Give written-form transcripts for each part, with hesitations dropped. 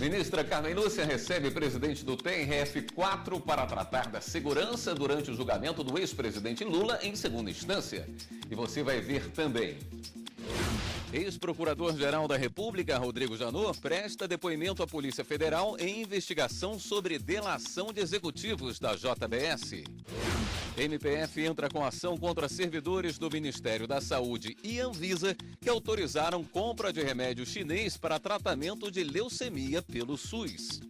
Ministra Carmen Lúcia recebe presidente do TRF4 para tratar da segurança durante o julgamento do ex-presidente Lula em segunda instância. E você vai ver também. Ex-procurador-geral da República, Rodrigo Janot, presta depoimento à Polícia Federal em investigação sobre delação de executivos da JBS. MPF entra com ação contra servidores do Ministério da Saúde e Anvisa que autorizaram compra de remédio chinês para tratamento de leucemia pelo SUS.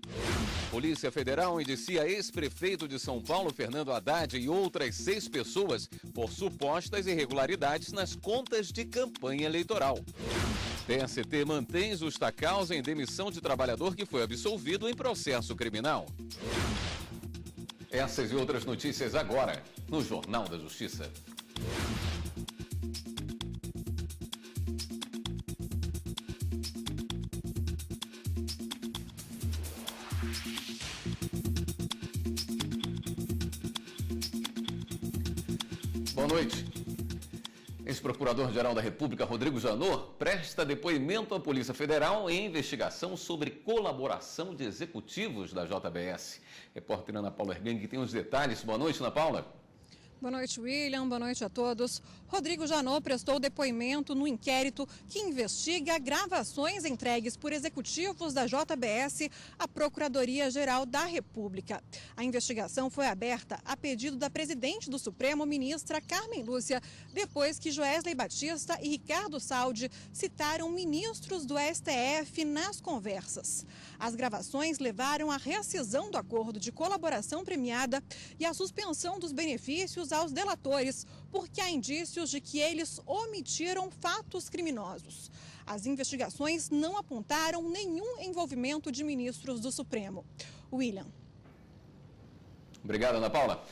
Polícia Federal indicia ex-prefeito de São Paulo, Fernando Haddad, e outras 6 pessoas por supostas irregularidades nas contas de campanha eleitoral. TST mantém justa causa em demissão de trabalhador que foi absolvido em processo criminal. Essas e outras notícias agora, no Jornal da Justiça. Boa noite. Ex-procurador-geral da República, Rodrigo Janot, presta depoimento à Polícia Federal em investigação sobre colaboração de executivos da JBS. Repórter Ana Paula Ergang tem os detalhes. Boa noite, Ana Paula. Boa noite, William. Boa noite a todos. Rodrigo Janot prestou depoimento no inquérito que investiga gravações entregues por executivos da JBS à Procuradoria-Geral da República. A investigação foi aberta a pedido da presidente do Supremo, ministra Carmen Lúcia, depois que Joesley Batista e Ricardo Saldi citaram ministros do STF nas conversas. As gravações levaram à rescisão do acordo de colaboração premiada e à suspensão dos benefícios aos delatores, porque há indícios de que eles omitiram fatos criminosos. As investigações não apontaram nenhum envolvimento de ministros do Supremo. William. Obrigado, Ana Paula.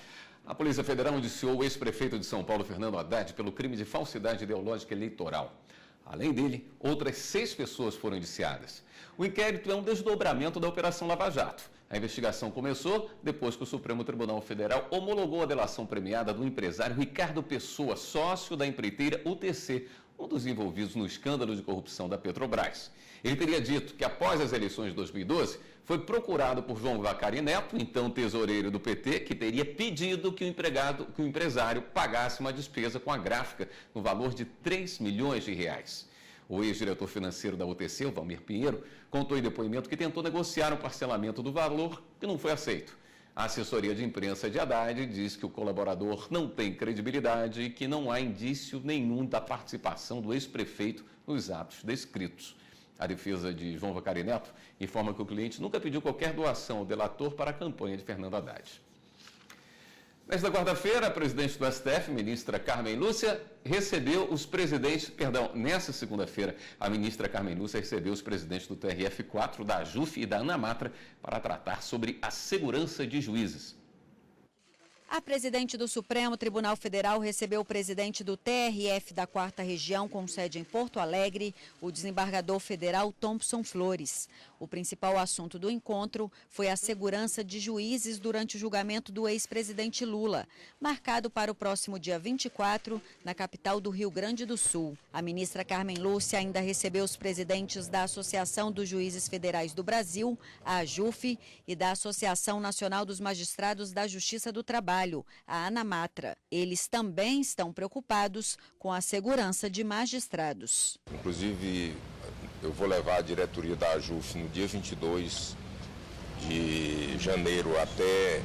A Polícia Federal indiciou o ex-prefeito de São Paulo, Fernando Haddad, pelo crime de falsidade ideológica eleitoral. Além dele, outras 6 pessoas foram indiciadas. O inquérito é um desdobramento da Operação Lava Jato. A investigação começou depois que o Supremo Tribunal Federal homologou a delação premiada do empresário Ricardo Pessoa, sócio da empreiteira UTC, um dos envolvidos no escândalo de corrupção da Petrobras. Ele teria dito que após as eleições de 2012, foi procurado por João Vacari Neto, então tesoureiro do PT, que teria pedido que o empresário pagasse uma despesa com a gráfica no valor de 3 milhões de reais. O ex-diretor financeiro da UTC, o Valmir Pinheiro, contou em depoimento que tentou negociar um parcelamento do valor que não foi aceito. A assessoria de imprensa de Haddad diz que o colaborador não tem credibilidade e que não há indício nenhum da participação do ex-prefeito nos atos descritos. A defesa de João Vacari Neto informa que o cliente nunca pediu qualquer doação ao delator para a campanha de Fernando Haddad. Nesta quarta-feira, a presidente do STF, ministra Carmen Lúcia, recebeu os presidentes, nessa segunda-feira, a ministra Carmen Lúcia recebeu os presidentes do TRF4, da AJUF e da ANAMATRA para tratar sobre a segurança de juízes. A presidente do Supremo Tribunal Federal recebeu o presidente do TRF da 4ª Região, com sede em Porto Alegre, o desembargador federal Thompson Flores. O principal assunto do encontro foi a segurança de juízes durante o julgamento do ex-presidente Lula, marcado para o próximo dia 24, na capital do Rio Grande do Sul. A ministra Carmen Lúcia ainda recebeu os presidentes da Associação dos Juízes Federais do Brasil, a AJUF, e da Associação Nacional dos Magistrados da Justiça do Trabalho, a ANAMATRA. Eles também estão preocupados com a segurança de magistrados. Inclusive, eu vou levar a diretoria da AJUF no dia 22 de janeiro até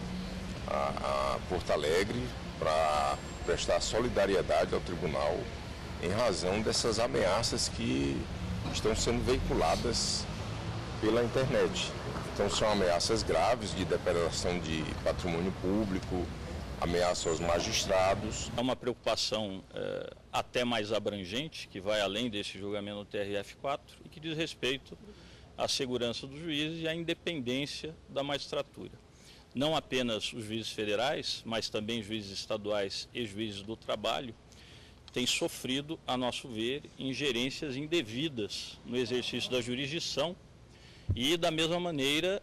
a Porto Alegre para prestar solidariedade ao tribunal em razão dessas ameaças que estão sendo veiculadas pela internet. Então são ameaças graves de depredação de patrimônio público, ameaça aos magistrados. É uma preocupação até mais abrangente, que vai além desse julgamento do TRF4 e que diz respeito à segurança dos juízes e à independência da magistratura. Não apenas os juízes federais, mas também juízes estaduais e juízes do trabalho têm sofrido, a nosso ver, ingerências indevidas no exercício da jurisdição e, da mesma maneira,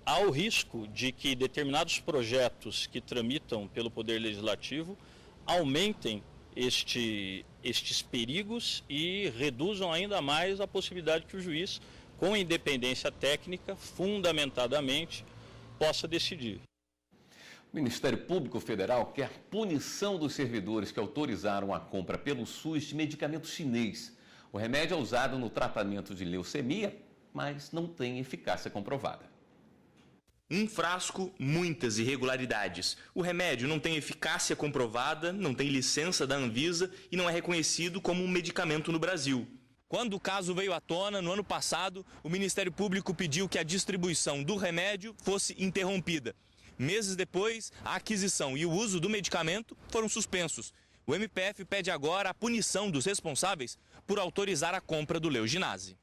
há o risco de que determinados projetos que tramitam pelo Poder Legislativo aumentem estes perigos e reduzam ainda mais a possibilidade que o juiz com independência técnica, fundamentadamente, possa decidir. O Ministério Público Federal quer punição dos servidores que autorizaram a compra pelo SUS de medicamento chinês. O remédio é usado no tratamento de leucemia, mas não tem eficácia comprovada. Um frasco, muitas irregularidades. O remédio não tem eficácia comprovada, não tem licença da Anvisa e não é reconhecido como um medicamento no Brasil. Quando o caso veio à tona, no ano passado, o Ministério Público pediu que a distribuição do remédio fosse interrompida. Meses depois, a aquisição e o uso do medicamento foram suspensos. O MPF pede agora a punição dos responsáveis por autorizar a compra do Leuginase.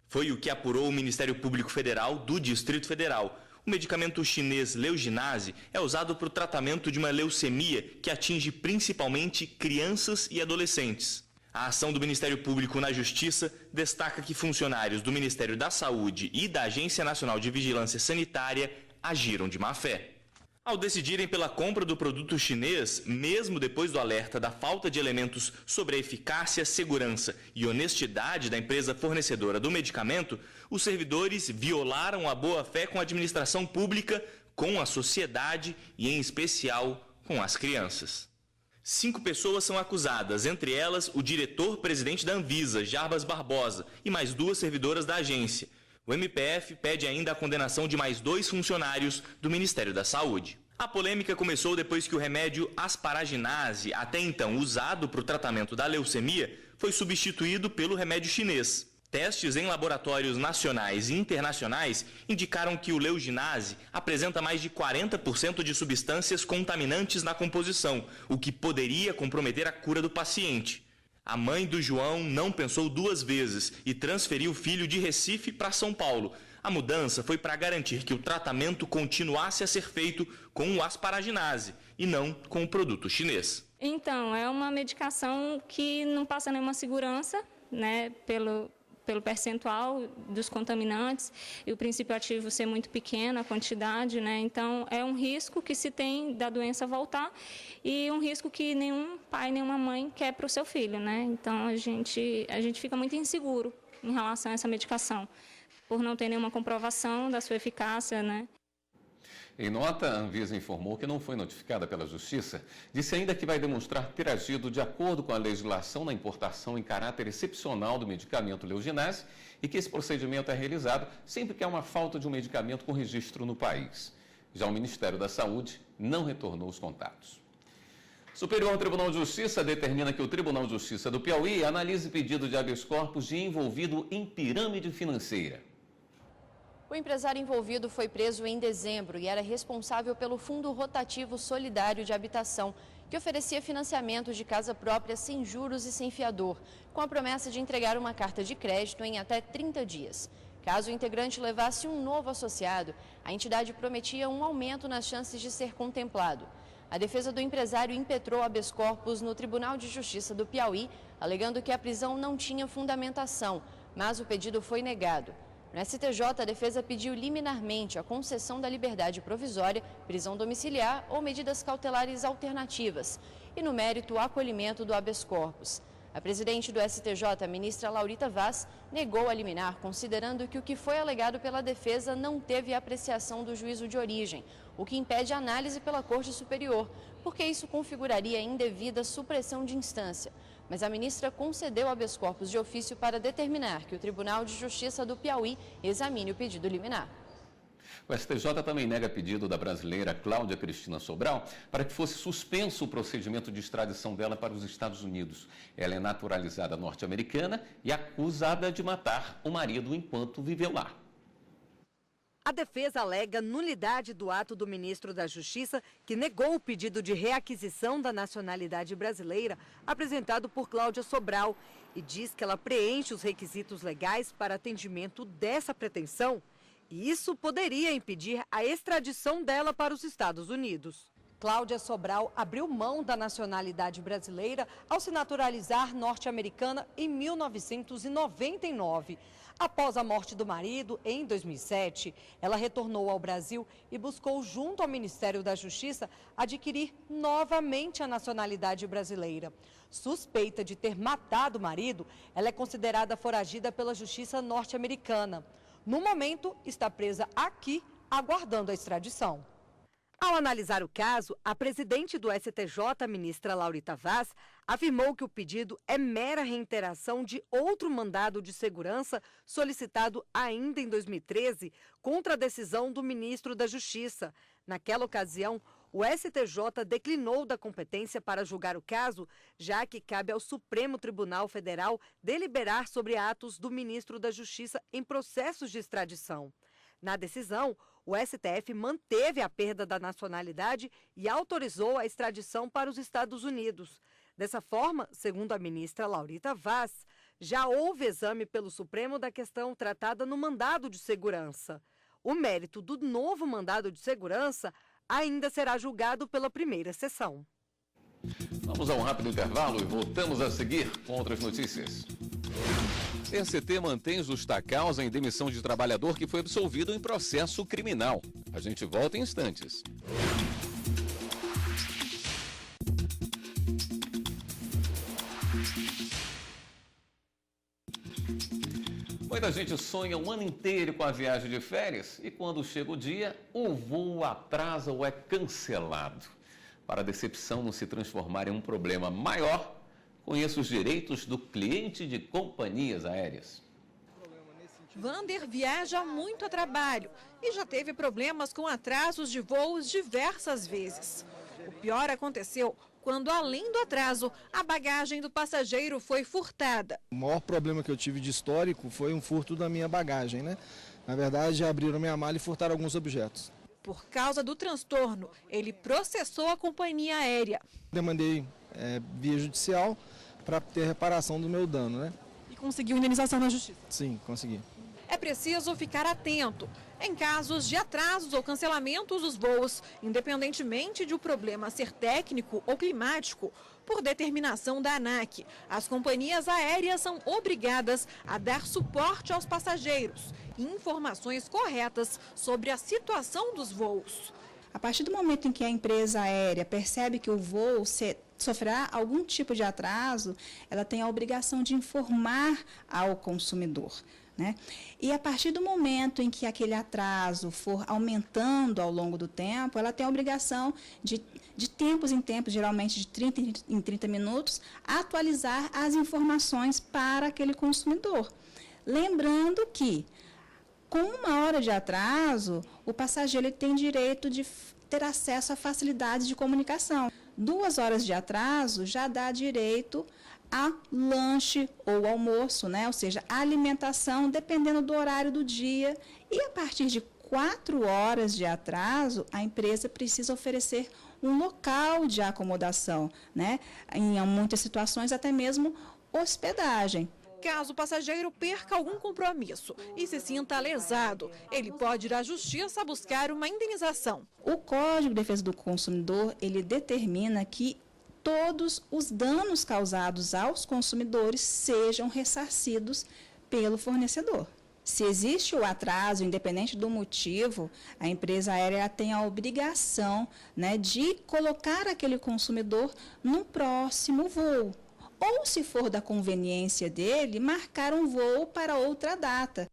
Foi o que apurou o Ministério Público Federal do Distrito Federal. O medicamento chinês Leuginase é usado para o tratamento de uma leucemia que atinge principalmente crianças e adolescentes. A ação do Ministério Público na Justiça destaca que funcionários do Ministério da Saúde e da Agência Nacional de Vigilância Sanitária agiram de má fé. Ao decidirem pela compra do produto chinês, mesmo depois do alerta da falta de elementos sobre a eficácia, segurança e honestidade da empresa fornecedora do medicamento, os servidores violaram a boa-fé com a administração pública, com a sociedade e, em especial, com as crianças. 5 pessoas são acusadas, entre elas o diretor-presidente da Anvisa, Jarbas Barbosa, e mais 2 servidoras da agência. O MPF pede ainda a condenação de mais 2 funcionários do Ministério da Saúde. A polêmica começou depois que o remédio asparaginase, até então usado para o tratamento da leucemia, foi substituído pelo remédio chinês. Testes em laboratórios nacionais e internacionais indicaram que o Leuginase apresenta mais de 40% de substâncias contaminantes na composição, o que poderia comprometer a cura do paciente. A mãe do João não pensou 2 vezes e transferiu o filho de Recife para São Paulo. A mudança foi para garantir que o tratamento continuasse a ser feito com o asparaginase e não com o produto chinês. Então, é uma medicação que não passa nenhuma segurança, né, pelo percentual dos contaminantes e o princípio ativo ser muito pequeno, a quantidade, né? Então é um risco que se tem da doença voltar e um risco que nenhum pai, nenhuma mãe quer para o seu filho, né? Então a gente fica muito inseguro em relação a essa medicação, por não ter nenhuma comprovação da sua eficácia, né? Em nota, a Anvisa informou que não foi notificada pela Justiça, disse ainda que vai demonstrar ter agido de acordo com a legislação na importação em caráter excepcional do medicamento Leuginase e que esse procedimento é realizado sempre que há uma falta de um medicamento com registro no país. Já o Ministério da Saúde não retornou os contatos. Superior Tribunal de Justiça determina que o Tribunal de Justiça do Piauí analise pedido de habeas corpus de envolvido em pirâmide financeira. O empresário envolvido foi preso em dezembro e era responsável pelo Fundo Rotativo Solidário de Habitação, que oferecia financiamento de casa própria sem juros e sem fiador, com a promessa de entregar uma carta de crédito em até 30 dias. Caso o integrante levasse um novo associado, a entidade prometia um aumento nas chances de ser contemplado. A defesa do empresário impetrou habeas corpus no Tribunal de Justiça do Piauí, alegando que a prisão não tinha fundamentação, mas o pedido foi negado. No STJ, a defesa pediu liminarmente a concessão da liberdade provisória, prisão domiciliar ou medidas cautelares alternativas. E no mérito, o acolhimento do habeas corpus. A presidente do STJ, a ministra Laurita Vaz, negou a liminar, considerando que o que foi alegado pela defesa não teve apreciação do juízo de origem, o que impede análise pela Corte Superior, porque isso configuraria indevida supressão de instância. Mas a ministra concedeu habeas corpus de ofício para determinar que o Tribunal de Justiça do Piauí examine o pedido liminar. O STJ também nega pedido da brasileira Cláudia Cristina Sobral para que fosse suspenso o procedimento de extradição dela para os Estados Unidos. Ela é naturalizada norte-americana e acusada de matar o marido enquanto viveu lá. A defesa alega nulidade do ato do ministro da Justiça, que negou o pedido de reaquisição da nacionalidade brasileira apresentado por Cláudia Sobral e diz que ela preenche os requisitos legais para atendimento dessa pretensão. E isso poderia impedir a extradição dela para os Estados Unidos. Cláudia Sobral abriu mão da nacionalidade brasileira ao se naturalizar norte-americana em 1999. Após a morte do marido, em 2007, ela retornou ao Brasil e buscou, junto ao Ministério da Justiça, adquirir novamente a nacionalidade brasileira. Suspeita de ter matado o marido, ela é considerada foragida pela Justiça norte-americana. No momento, está presa aqui, aguardando a extradição. Ao analisar o caso, a presidente do STJ, ministra Laurita Vaz, afirmou que o pedido é mera reiteração de outro mandado de segurança solicitado ainda em 2013 contra a decisão do ministro da Justiça. Naquela ocasião, o STJ declinou da competência para julgar o caso, já que cabe ao Supremo Tribunal Federal deliberar sobre atos do ministro da Justiça em processos de extradição. Na decisão, o STF manteve a perda da nacionalidade e autorizou a extradição para os Estados Unidos. Dessa forma, segundo a ministra Laurita Vaz, já houve exame pelo Supremo da questão tratada no mandado de segurança. O mérito do novo mandado de segurança ainda será julgado pela primeira sessão. Vamos a um rápido intervalo e voltamos a seguir com outras notícias. TST mantém justa causa em demissão de trabalhador que foi absolvido em processo criminal. A gente volta em instantes. Muita gente sonha um ano inteiro com a viagem de férias e quando chega o dia, o voo atrasa ou é cancelado. Para a decepção não se transformar em um problema maior, conheça os direitos do cliente de companhias aéreas. Vander viaja muito a trabalho e já teve problemas com atrasos de voos diversas vezes. O pior aconteceu quando, além do atraso, a bagagem do passageiro foi furtada. O maior problema que eu tive de histórico foi um furto da minha bagagem, né? Na verdade, abriram minha mala e furtaram alguns objetos. Por causa do transtorno, ele processou a companhia aérea. Demandei via judicial para ter reparação do meu dano, né? E conseguiu indenização na justiça? Sim, consegui. É preciso ficar atento em casos de atrasos ou cancelamentos dos voos, independentemente de o problema ser técnico ou climático. Por determinação da ANAC, as companhias aéreas são obrigadas a dar suporte aos passageiros e informações corretas sobre a situação dos voos. A partir do momento em que a empresa aérea percebe que o voo sofrerá algum tipo de atraso, ela tem a obrigação de informar ao consumidor, né? E a partir do momento em que aquele atraso for aumentando ao longo do tempo, ela tem a obrigação de tempos em tempos, geralmente de 30 em 30 minutos, atualizar as informações para aquele consumidor. Lembrando que, com 1 hora de atraso, o passageiro tem direito de ter acesso a facilidades de comunicação. 2 horas de atraso já dá direito a lanche ou almoço, né? Ou seja, a alimentação, dependendo do horário do dia. E a partir de 4 horas de atraso, a empresa precisa oferecer um local de acomodação, né? Em muitas situações, até mesmo hospedagem. Caso o passageiro perca algum compromisso e se sinta lesado, ele pode ir à justiça buscar uma indenização. O Código de Defesa do Consumidor, ele determina que todos os danos causados aos consumidores sejam ressarcidos pelo fornecedor. Se existe o atraso, independente do motivo, a empresa aérea tem a obrigação, né, de colocar aquele consumidor no próximo voo. Ou, se for da conveniência dele, marcar um voo para outra data.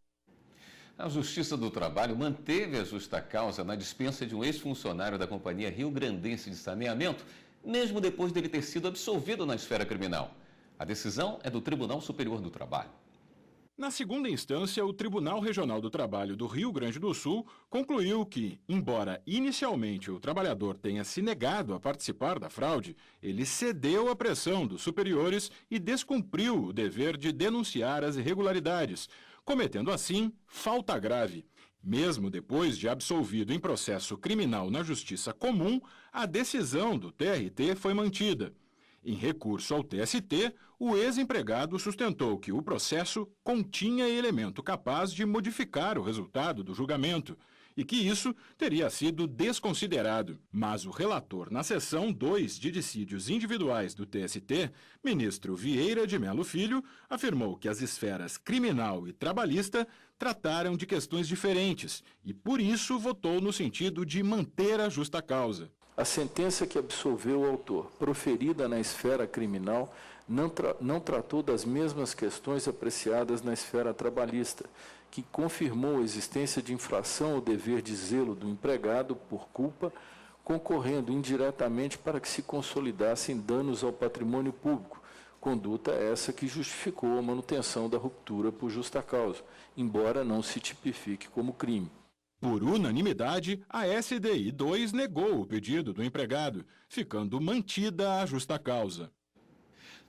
A Justiça do Trabalho manteve a justa causa na dispensa de um ex-funcionário da Companhia Rio-Grandense de Saneamento, mesmo depois dele ter sido absolvido na esfera criminal. A decisão é do Tribunal Superior do Trabalho. Na segunda instância, o Tribunal Regional do Trabalho do Rio Grande do Sul concluiu que, embora inicialmente o trabalhador tenha se negado a participar da fraude, ele cedeu à pressão dos superiores e descumpriu o dever de denunciar as irregularidades, cometendo assim falta grave. Mesmo depois de absolvido em processo criminal na Justiça Comum, a decisão do TRT foi mantida. Em recurso ao TST, o ex-empregado sustentou que o processo continha elemento capaz de modificar o resultado do julgamento e que isso teria sido desconsiderado. Mas o relator na seção 2 de dissídios individuais do TST, ministro Vieira de Melo Filho, afirmou que as esferas criminal e trabalhista trataram de questões diferentes e, por isso, votou no sentido de manter a justa causa. A sentença que absolveu o autor, proferida na esfera criminal, não tratou das mesmas questões apreciadas na esfera trabalhista, que confirmou a existência de infração ao dever de zelo do empregado por culpa, concorrendo indiretamente para que se consolidassem danos ao patrimônio público, conduta essa que justificou a manutenção da ruptura por justa causa, embora não se tipifique como crime. Por unanimidade, a SDI 2 negou o pedido do empregado, ficando mantida a justa causa.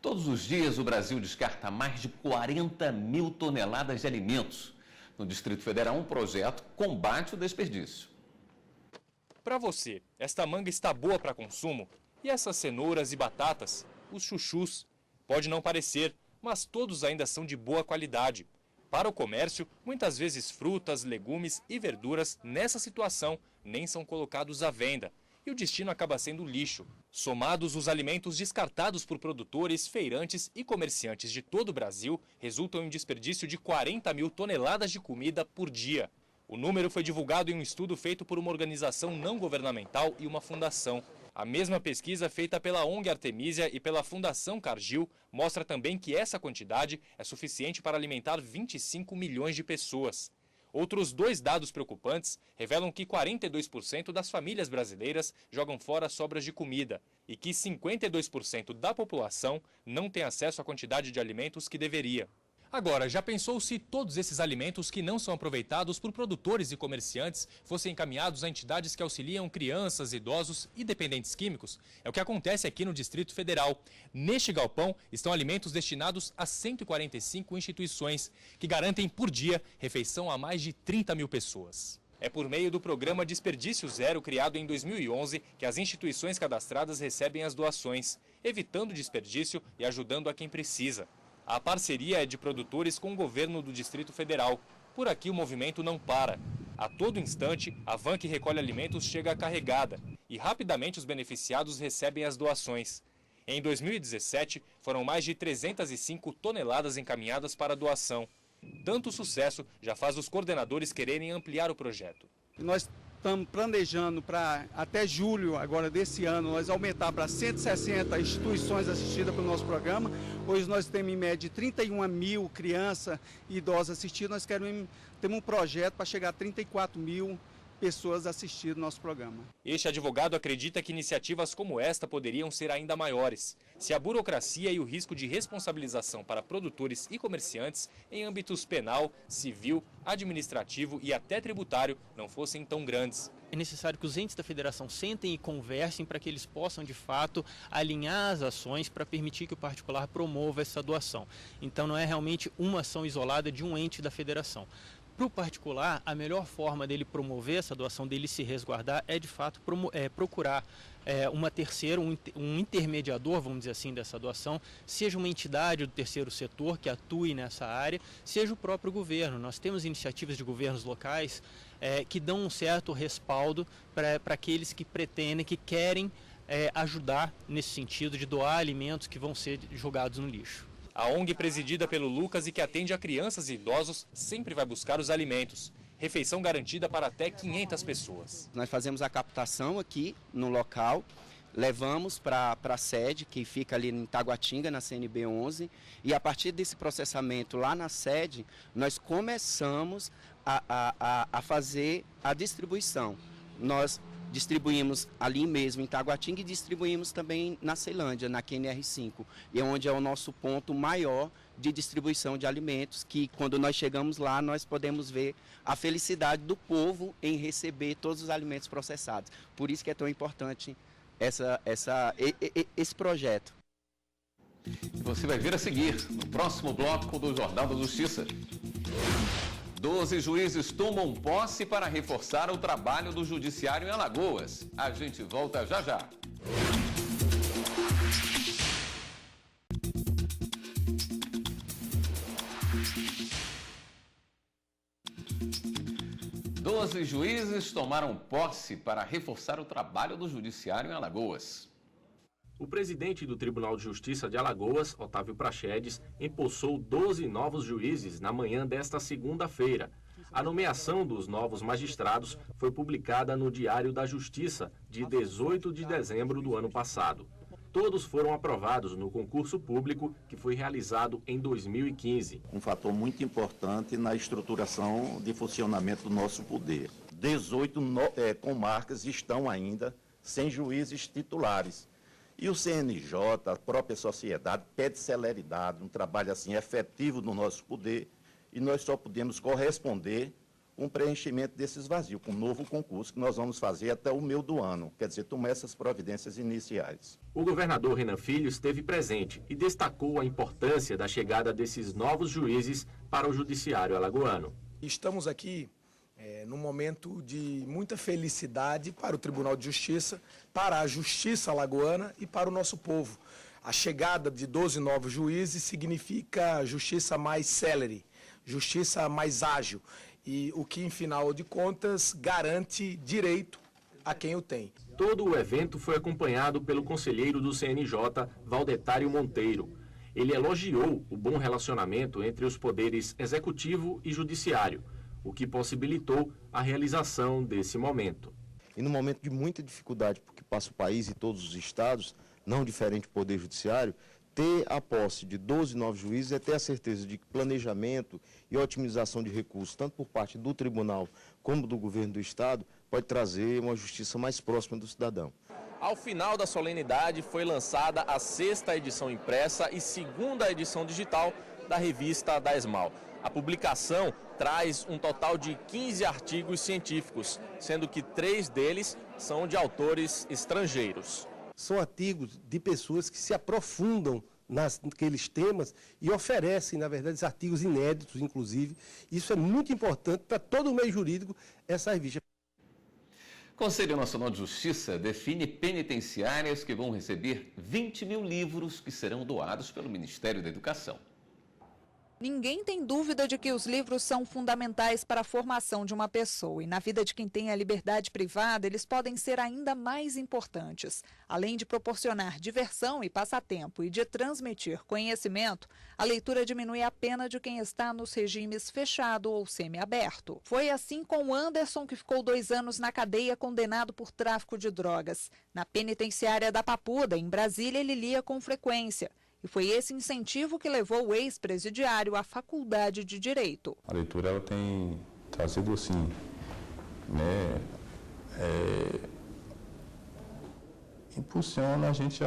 Todos os dias o Brasil descarta mais de 40 mil toneladas de alimentos. No Distrito Federal, um projeto combate o desperdício. Para você, esta manga está boa para consumo? E essas cenouras e batatas? Os chuchus? Pode não parecer, mas todos ainda são de boa qualidade. Para o comércio, muitas vezes frutas, legumes e verduras nessa situação nem são colocados à venda. E o destino acaba sendo lixo. Somados, os alimentos descartados por produtores, feirantes e comerciantes de todo o Brasil resultam em um desperdício de 40 mil toneladas de comida por dia. O número foi divulgado em um estudo feito por uma organização não governamental e uma fundação. A mesma pesquisa feita pela ONG Artemisia e pela Fundação Cargill mostra também que essa quantidade é suficiente para alimentar 25 milhões de pessoas. Outros 2 dados preocupantes revelam que 42% das famílias brasileiras jogam fora sobras de comida e que 52% da população não tem acesso à quantidade de alimentos que deveria. Agora, já pensou se todos esses alimentos que não são aproveitados por produtores e comerciantes fossem encaminhados a entidades que auxiliam crianças, idosos e dependentes químicos? É o que acontece aqui no Distrito Federal. Neste galpão estão alimentos destinados a 145 instituições, que garantem por dia refeição a mais de 30 mil pessoas. É por meio do programa Desperdício Zero, criado em 2011, que as instituições cadastradas recebem as doações, evitando desperdício e ajudando a quem precisa. A parceria é de produtores com o governo do Distrito Federal. Por aqui o movimento não para. A todo instante, a van que recolhe alimentos chega carregada e rapidamente os beneficiados recebem as doações. Em 2017, foram mais de 305 toneladas encaminhadas para doação. Tanto sucesso já faz os coordenadores quererem ampliar o projeto. Nós estamos planejando para até julho agora desse ano nós aumentar para 160 instituições assistidas pelo nosso programa. Hoje nós temos em média 31 mil crianças e idosos assistidos. Nós temos um projeto para chegar a 34 mil pessoas assistindo nosso programa. Este advogado acredita que iniciativas como esta poderiam ser ainda maiores, se a burocracia e o risco de responsabilização para produtores e comerciantes em âmbitos penal, civil, administrativo e até tributário não fossem tão grandes. É necessário que os entes da federação sentem e conversem para que eles possam, de fato, alinhar as ações para permitir que o particular promova essa doação. Então não é realmente uma ação isolada de um ente da federação. Para o particular, a melhor forma dele promover essa doação, dele se resguardar, é de fato procurar uma terceira, um intermediador, vamos dizer assim, dessa doação, seja uma entidade do terceiro setor que atue nessa área, seja o próprio governo. Nós temos iniciativas de governos locais que dão um certo respaldo para aqueles que pretendem, que querem ajudar nesse sentido de doar alimentos que vão ser jogados no lixo. A ONG, presidida pelo Lucas e que atende a crianças e idosos, sempre vai buscar os alimentos. Refeição garantida para até 500 pessoas. Nós fazemos a captação aqui no local, levamos para a sede, que fica ali em Taguatinga, na CNB 11, e a partir desse processamento lá na sede, nós começamos a fazer a distribuição. Nós distribuímos ali mesmo em Taguatinga e distribuímos também na Ceilândia, na QNR5, e onde é o nosso ponto maior de distribuição de alimentos, que quando nós chegamos lá nós podemos ver a felicidade do povo em receber todos os alimentos processados. Por isso que é tão importante esse projeto. Você vai ver a seguir no próximo bloco do Jornal da Justiça. 12 juízes tomam posse para reforçar o trabalho do judiciário em Alagoas. A gente volta já já. Doze juízes tomaram posse para reforçar o trabalho do judiciário em Alagoas. O presidente do Tribunal de Justiça de Alagoas, Otávio Praxedes, empossou 12 novos juízes na manhã desta segunda-feira. A nomeação dos novos magistrados foi publicada no Diário da Justiça, de 18 de dezembro do ano passado. Todos foram aprovados no concurso público que foi realizado em 2015. Um fator muito importante na estruturação de funcionamento do nosso poder. 18 comarcas estão ainda sem juízes titulares. E o CNJ, a própria sociedade, pede celeridade, um trabalho assim efetivo no nosso poder, e nós só podemos corresponder com o preenchimento desses vazios, com um novo concurso que nós vamos fazer até o meio do ano, quer dizer, tomar essas providências iniciais. O governador Renan Filho esteve presente e destacou a importância da chegada desses novos juízes para o judiciário alagoano. Estamos aqui num momento de muita felicidade para o Tribunal de Justiça, para a Justiça alagoana e para o nosso povo. A chegada de 12 novos juízes significa justiça mais célere, justiça mais ágil, e o que, em final de contas, garante direito a quem o tem. Todo o evento foi acompanhado pelo conselheiro do CNJ, Valdetário Monteiro. Ele elogiou o bom relacionamento entre os poderes executivo e judiciário, o que possibilitou a realização desse momento. E no momento de muita dificuldade, porque passa o país e todos os estados, não diferente do Poder Judiciário, ter a posse de 12 novos juízes é ter a certeza de que planejamento e otimização de recursos, tanto por parte do tribunal como do governo do estado, pode trazer uma justiça mais próxima do cidadão. Ao final da solenidade foi lançada a 6ª edição impressa e 2ª edição digital da revista da ESMAL. A publicação traz um total de 15 artigos científicos, sendo que 3 deles são de autores estrangeiros. São artigos de pessoas que se aprofundam naqueles temas e oferecem, na verdade, artigos inéditos, inclusive. Isso é muito importante para todo o meio jurídico, essa revista. O Conselho Nacional de Justiça define penitenciárias que vão receber 20 mil livros que serão doados pelo Ministério da Educação. Ninguém tem dúvida de que os livros são fundamentais para a formação de uma pessoa e na vida de quem tem a liberdade privada, eles podem ser ainda mais importantes. Além de proporcionar diversão e passatempo e de transmitir conhecimento, a leitura diminui a pena de quem está nos regimes fechado ou semiaberto. Foi assim com o Anderson, que ficou 2 anos na cadeia condenado por tráfico de drogas. Na penitenciária da Papuda, em Brasília, ele lia com frequência. E foi esse incentivo que levou o ex-presidiário à Faculdade de Direito. A leitura ela tem trazido assim, impulsiona a gente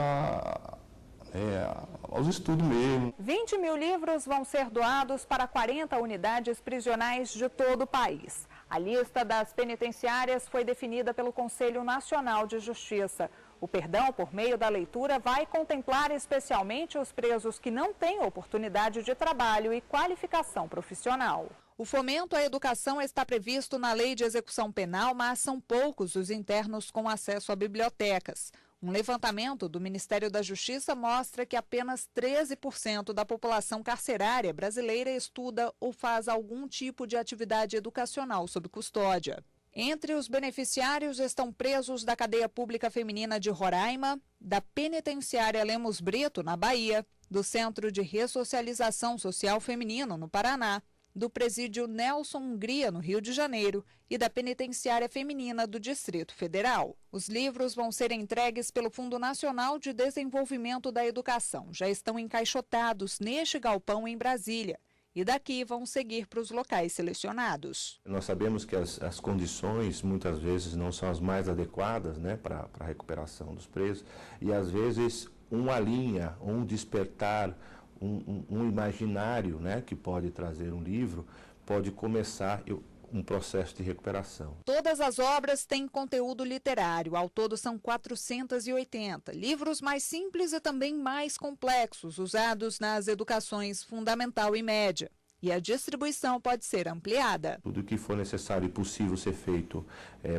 aos estudos mesmo. 20 mil livros vão ser doados para 40 unidades prisionais de todo o país. A lista das penitenciárias foi definida pelo Conselho Nacional de Justiça. O perdão por meio da leitura vai contemplar especialmente os presos que não têm oportunidade de trabalho e qualificação profissional. O fomento à educação está previsto na Lei de Execução Penal, mas são poucos os internos com acesso a bibliotecas. Um levantamento do Ministério da Justiça mostra que apenas 13% da população carcerária brasileira estuda ou faz algum tipo de atividade educacional sob custódia. Entre os beneficiários estão presos da cadeia pública feminina de Roraima, da penitenciária Lemos Brito, na Bahia, do Centro de Ressocialização Social Feminino, no Paraná, do presídio Nelson Hungria, no Rio de Janeiro, e da penitenciária feminina do Distrito Federal. Os livros vão ser entregues pelo Fundo Nacional de Desenvolvimento da Educação. Já estão encaixotados neste galpão em Brasília. E daqui vão seguir para os locais selecionados. Nós sabemos que as condições muitas vezes não são as mais adequadas, para a recuperação dos presos, e às vezes uma linha, um despertar, um imaginário, que pode trazer um livro, pode começar um processo de recuperação. Todas as obras têm conteúdo literário, ao todo são 480. Livros mais simples e também mais complexos, usados nas educações fundamental e média. E a distribuição pode ser ampliada. Tudo que for necessário e possível ser feito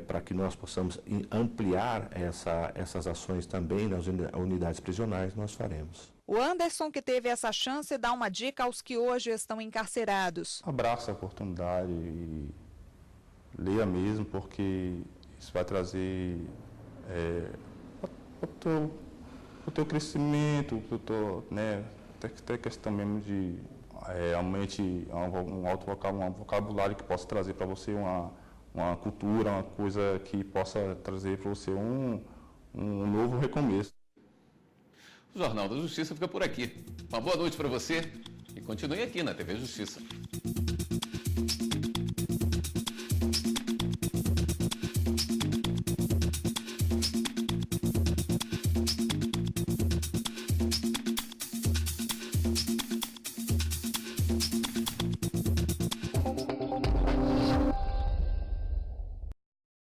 para que nós possamos ampliar essas ações também nas unidades prisionais, nós faremos. O Anderson, que teve essa chance, dá uma dica aos que hoje estão encarcerados. Abraça a oportunidade e leia mesmo, porque isso vai trazer o teu crescimento, até questão mesmo de aumente um vocabulário que possa trazer para você uma cultura, uma coisa que possa trazer para você um novo recomeço. O Jornal da Justiça fica por aqui. Uma boa noite para você e continue aqui na TV Justiça.